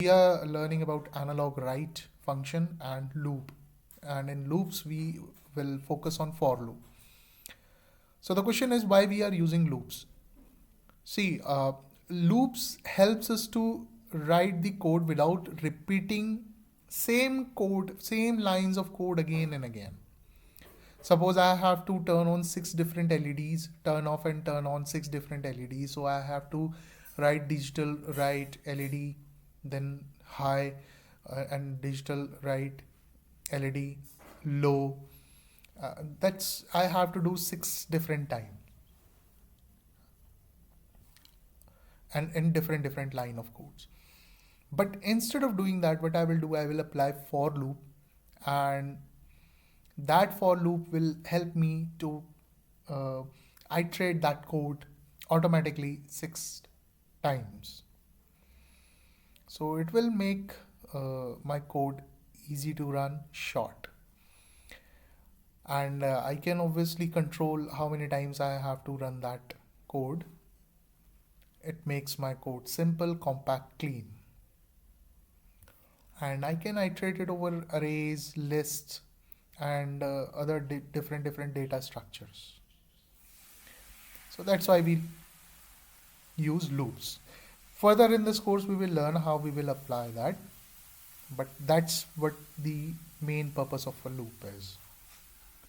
We are learning about analogWrite function and loop, and in loops we will focus on for loop. So the question is why we are using loops. See, loops helps us to write the code without repeating same lines of code again and again. Suppose I have to turn on 6 different LEDs, turn off and turn on 6 different LEDs. So I have to write digitalWrite LED, then high, and digitalWrite LED low. That's I have to do 6 different times and in different line of codes. But instead of doing that, what I will do, I will apply for loop, and that for loop will help me to iterate that code automatically 6 times. So it will make my code easy to run, short. And I can obviously control how many times I have to run that code. It makes my code simple, compact, clean. And I can iterate it over arrays, lists, and other different data structures. So that's why we use loops. Further in this course, we will learn how we will apply that. But that's what the main purpose of a loop is.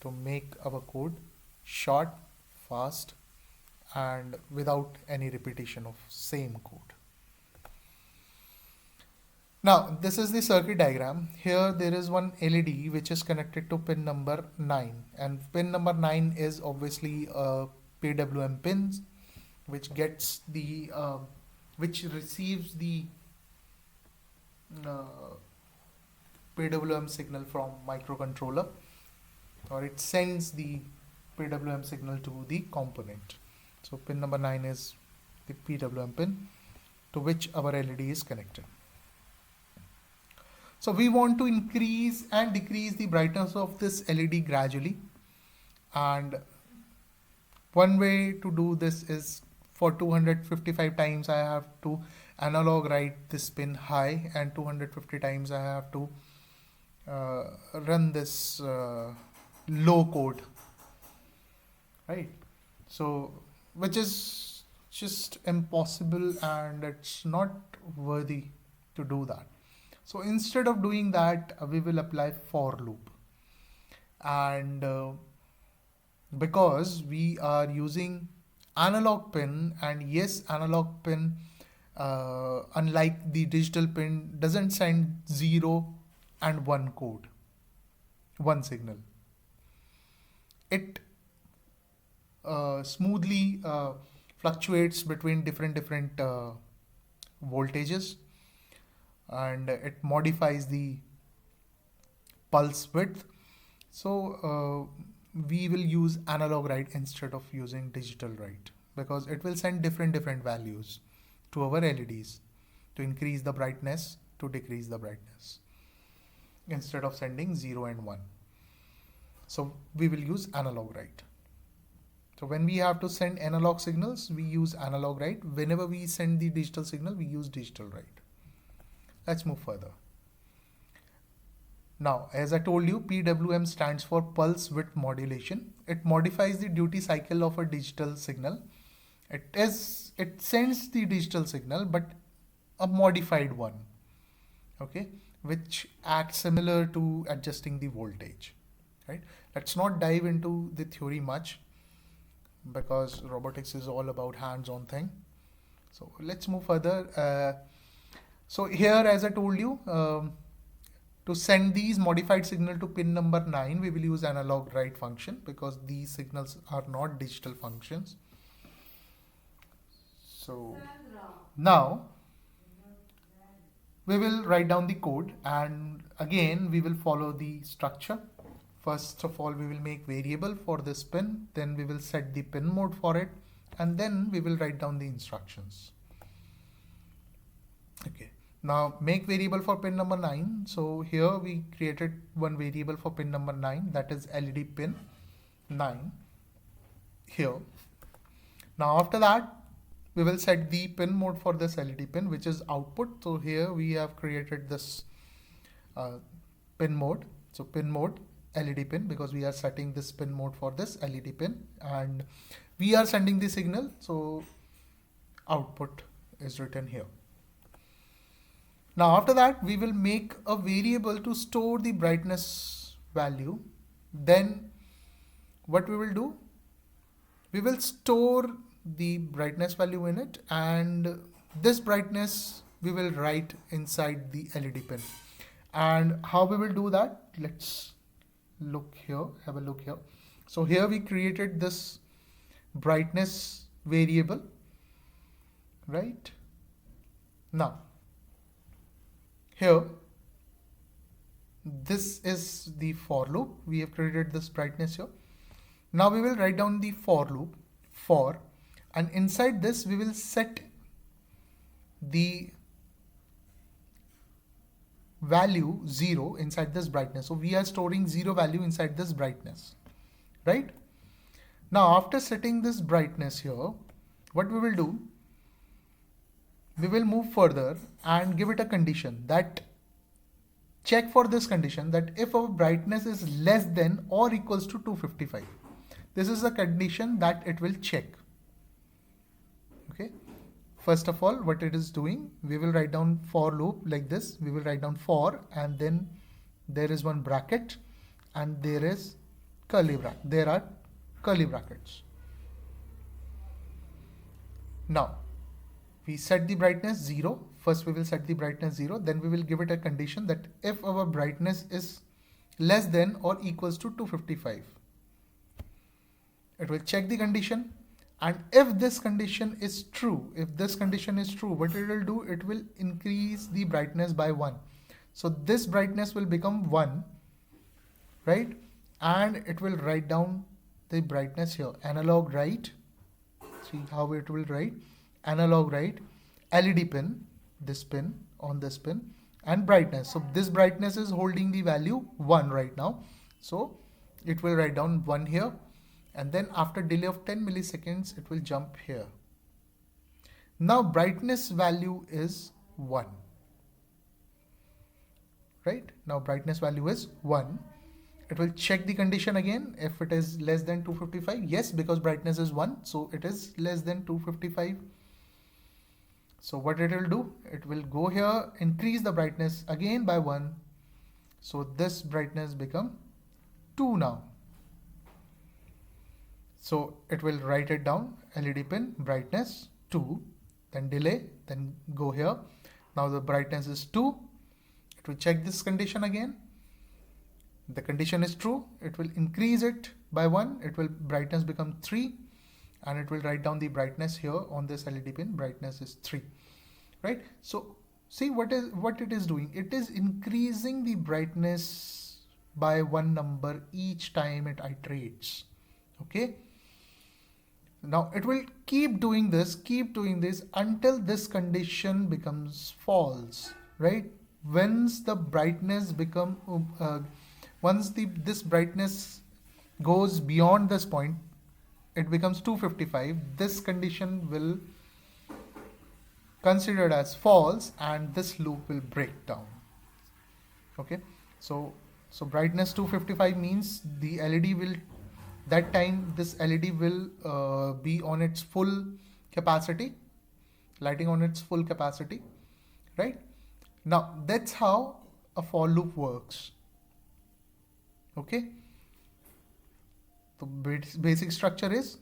To make our code short, fast, and without any repetition of same code. Now, this is the circuit diagram. Here there is one LED which is connected to pin number 9, and pin number 9 is obviously a PWM pin which gets the which receives the PWM signal from microcontroller, or it sends the PWM signal to the component. So pin number 9 is the PWM pin to which our LED is connected. So we want to increase and decrease the brightness of this LED gradually, and one way to do this is for 255 times I have to analogWrite this pin high, and 250 times I have to run this low code, right? So which is just impossible, and it's not worthy to do that. So instead of doing that, we will apply for loop, and because we are using analog pin, and yes, analog pin unlike the digital pin doesn't send 0 and 1 code, 1 signal. It smoothly fluctuates between different voltages, and it modifies the pulse width. So we will use analogWrite instead of using digitalWrite, because it will send different values to our LEDs to increase the brightness, to decrease the brightness, instead of sending 0 and 1. So we will use analogWrite. So when we have to send analog signals, we use analogWrite. Whenever we send the digital signal, we use digitalWrite. Let's move further. Now, as I told you, PWM stands for Pulse Width Modulation. It modifies the duty cycle of a digital signal. It sends the digital signal, but a modified one, okay, which acts similar to adjusting the voltage, right? Let's not dive into the theory much, because robotics is all about hands-on thing. So let's move further. So here, as I told you, to send these modified signal to pin number 9, we will use analogWrite function, because these signals are not digital functions. So now we will write down the code, and again we will follow the structure. First of all, we will make variable for this pin, then we will set the pin mode for it, and then we will write down the instructions. Okay. Now make variable for pin number 9. So here we created one variable for pin number 9, that is LED pin 9 here. Now after that, we will set the pin mode for this LED pin, which is output. So here we have created this pin mode. So pin mode LED pin, because we are setting this pin mode for this LED pin and we are sending the signal. So output is written here. Now after that, we will make a variable to store the brightness value. Then what we will do, we will store the brightness value in it, and this brightness we will write inside the LED pin. And how we will do that? Let's look here, have a look here. So here we created this brightness variable, right? Now here, this is the for loop. We have created this brightness here. Now we will write down the for loop, for, and inside this we will set the value 0 inside this brightness. So we are storing 0 value inside this brightness, right? Now after setting this brightness here, what we will do, we will move further and give it a condition that check for this condition that if our brightness is less than or equals to 255. This is the condition that it will check. Okay. First of all, what it is doing, we will write down for loop like this. We will write down for, and then there is one bracket and there is curly bracket. There are curly brackets. Now we set the brightness 0. First we will set the brightness 0. Then we will give it a condition that if our brightness is less than or equals to 255. It will check the condition. And if this condition is true, what it will do, it will increase the brightness by 1. So this brightness will become 1, right? And it will write down the brightness here, analogWrite. See how it will write, analogWrite, LED pin, this pin on this pin, and brightness. So this brightness is holding the value 1 right now. So it will write down 1 here. And then after delay of 10 milliseconds, it will jump here. Now brightness value is 1. Right? Now brightness value is 1. It will check the condition again. If it is less than 255, yes, because brightness is 1. So it is less than 255. So what it will do, it will go here, increase the brightness again by 1. So this brightness become 2 now. So it will write it down, LED pin, brightness 2, then delay, then go here. Now the brightness is 2. It will check this condition again. The condition is true. It will increase it by 1. It will brightness become 3, and it will write down the brightness here on this LED pin. Brightness is 3, right? So see what it is doing. It is increasing the brightness by 1 number each time it iterates. Okay. Now it will keep doing this until this condition becomes false, right? Once the brightness this brightness goes beyond this point, it becomes 255. This condition will considered as false, and this loop will break down. Okay, so brightness 255 means the LED will, that time this LED will be on its full capacity, lighting on its full capacity, right? Now that's how a for loop works. Okay, the basic structure is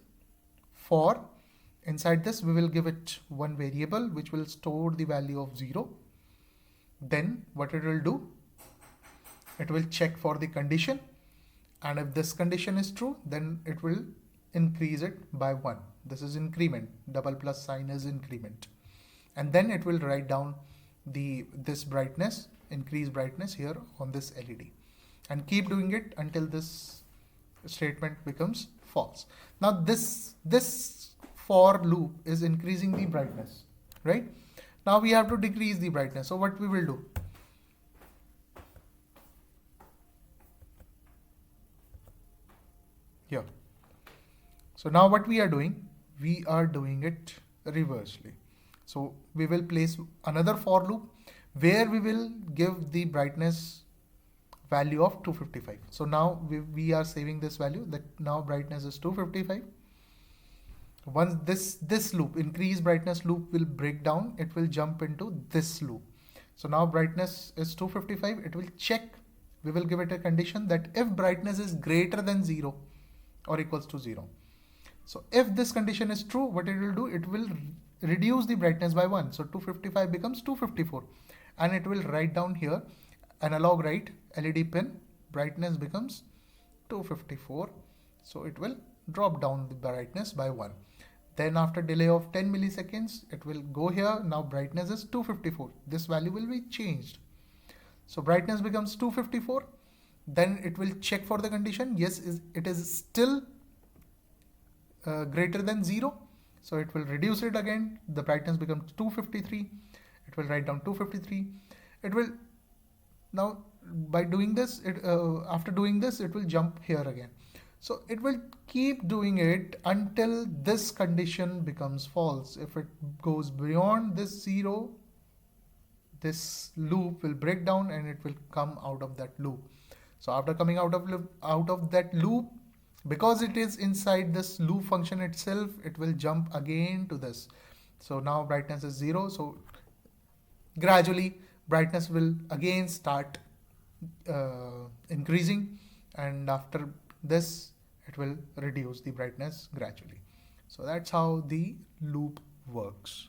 for. Inside this we will give it one variable which will store the value of 0. Then what it will do, it will check for the condition, and if this condition is true, then it will increase it by 1. This is increment, double plus sign is increment. And then it will write down this brightness, increase brightness here on this LED, and keep doing it until this statement becomes false. Now this for loop is increasing the brightness, right? Now we have to decrease the brightness. So what we will do? Here. So now what we are doing it reversely. So we will place another for loop where we will give the brightness value of 255. So now we are saving this value that now brightness is 255. Once this loop, increase brightness loop, will break down, it will jump into this loop. So now brightness is 255. It will check. We will give it a condition that if brightness is greater than 0 or equals to 0. So if this condition is true, what it will do, it will reduce the brightness by 1. So 255 becomes 254. And it will write down here, analogWrite LED pin, brightness becomes 254. So it will drop down the brightness by 1. Then after delay of 10 milliseconds, it will go here. Now brightness is 254. This value will be changed. So brightness becomes 254. Then it will check for the condition. Yes, it is still greater than 0. So it will reduce it again. The brightness becomes 253. It will write down 253. It will now, by doing this, after doing this, it will jump here again. So it will keep doing it until this condition becomes false. If it goes beyond this 0, this loop will break down and it will come out of that loop. So after coming out of that loop, because it is inside this loop function itself, it will jump again to this. So now brightness is 0. So gradually brightness will again start increasing, and after this it will reduce the brightness gradually. So that's how the loop works.